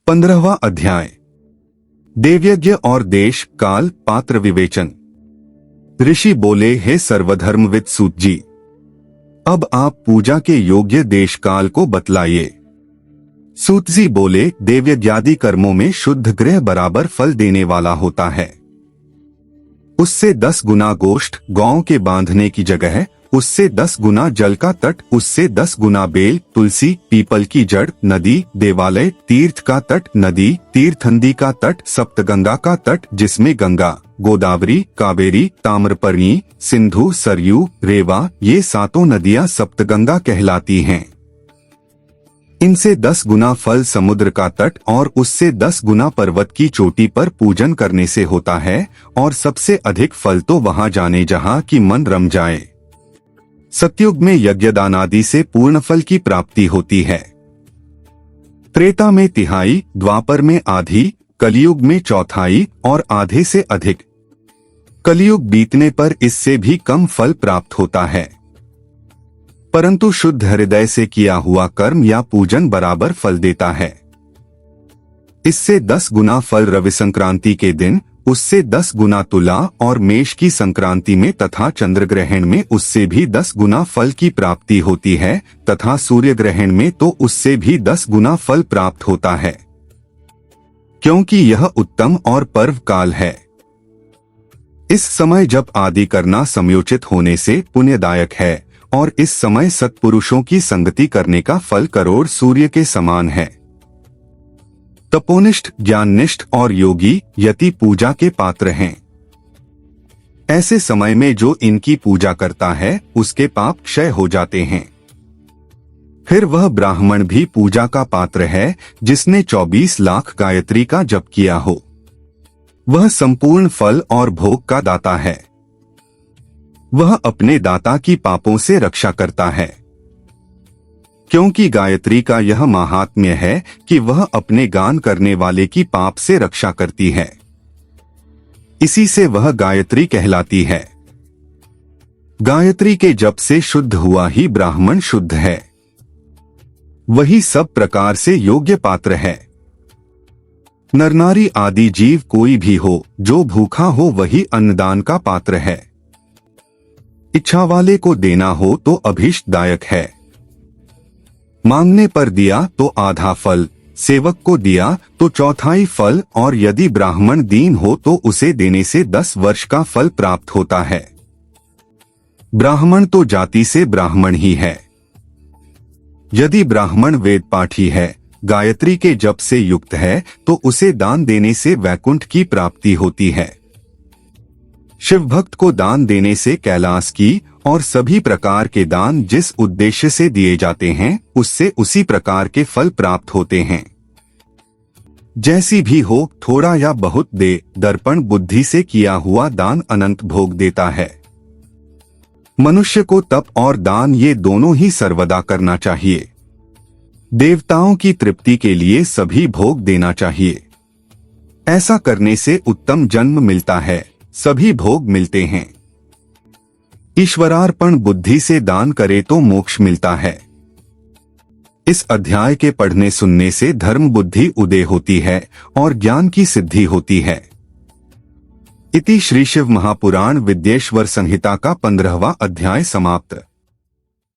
15वां अध्याय। देवयज्ञ और देश काल पात्र विवेचन। ऋषि बोले, हे सर्वधर्मविद सूत जी, अब आप पूजा के योग्य देश काल को बतलाइए। सूत जी बोले, देवयज्ञादि कर्मों में शुद्ध गृह बराबर फल देने वाला होता है। उससे 10 गुना गोष्ठ गौ के बांधने की जगह, उससे 10 गुना जल का तट, उससे 10 गुना बेल, तुलसी, पीपल की जड़, नदी, देवालय, तीर्थ का तट, नदी, तीर्थंदी का तट, सप्तगंगा का तट जिसमें गंगा, गोदावरी, कावेरी, ताम्रपर्णी, सिंधु, सरयू, रेवा ये 7 नदियां सप्तगंगा कहलाती हैं। इनसे 10 गुना फल समुद्र का तट और उससे 10 गुना पर्वत की चोटी पर पूजन करने से होता है, और सबसे अधिक फल तो वहां जाने जहां की मन रम जाए। सतयुग में यज्ञदान आदि से पूर्ण फल की प्राप्ति होती है। त्रेता में तिहाई, द्वापर में आधी, कलयुग में चौथाई और आधे से अधिक। कलयुग बीतने पर इससे भी कम फल प्राप्त होता है, परंतु शुद्ध हृदय से किया हुआ कर्म या पूजन बराबर फल देता है। इससे 10 गुना फल रवि संक्रांति के दिन, उससे 10 गुना तुला और मेष की संक्रांति में तथा चंद्र ग्रहण में उससे भी 10 गुना फल की प्राप्ति होती है, तथा सूर्य ग्रहण में तो उससे भी 10 गुना फल प्राप्त होता है, क्योंकि यह उत्तम और पर्व काल है। इस समय जब आदि करना समयोचित होने से पुण्यदायक है, और इस समय सत्पुरुषों की संगति करने का फल करोड़ सूर्य के समान है। तपोनिष्ठ, ज्ञाननिष्ठ और योगी यति पूजा के पात्र हैं। ऐसे समय में जो इनकी पूजा करता है उसके पाप क्षय हो जाते हैं। फिर वह ब्राह्मण भी पूजा का पात्र है जिसने 24 लाख गायत्री का जप किया हो। वह संपूर्ण फल और भोग का दाता है। वह अपने दाता की पापों से रक्षा करता है, क्योंकि गायत्री का यह महात्म्य है कि वह अपने गान करने वाले की पाप से रक्षा करती है। इसी से वह गायत्री कहलाती है। गायत्री के जप से शुद्ध हुआ ही ब्राह्मण शुद्ध है। वही सब प्रकार से योग्य पात्र है। नरनारी आदि जीव कोई भी हो, जो भूखा हो वही अन्नदान का पात्र है। इच्छा वाले को देना हो तो अभीष्टदायक है। मांगने पर दिया तो आधा फल, सेवक को दिया तो चौथाई फल, और यदि ब्राह्मण दीन हो तो उसे देने से 10 वर्ष का फल प्राप्त होता है। ब्राह्मण तो जाति से ब्राह्मण ही है। यदि ब्राह्मण वेद पाठी है, गायत्री के जप से युक्त है, तो उसे दान देने से वैकुंठ की प्राप्ति होती है। शिव भक्त को दान देने से कैलाश की और सभी प्रकार के दान जिस उद्देश्य से दिए जाते हैं उससे उसी प्रकार के फल प्राप्त होते हैं। जैसी भी हो, थोड़ा या बहुत दे, दर्पण बुद्धि से किया हुआ दान अनंत भोग देता है। मनुष्य को तप और दान ये दोनों ही सर्वदा करना चाहिए। देवताओं की तृप्ति के लिए सभी भोग देना चाहिए। ऐसा करने से उत्तम जन्म मिलता है, सभी भोग मिलते हैं। ईश्वरार्पण बुद्धि से दान करे तो मोक्ष मिलता है। इस अध्याय के पढ़ने सुनने से धर्म बुद्धि उदय होती है और ज्ञान की सिद्धि होती है। इति श्री शिव महापुराण विद्येश्वर संहिता का 15वां अध्याय समाप्त।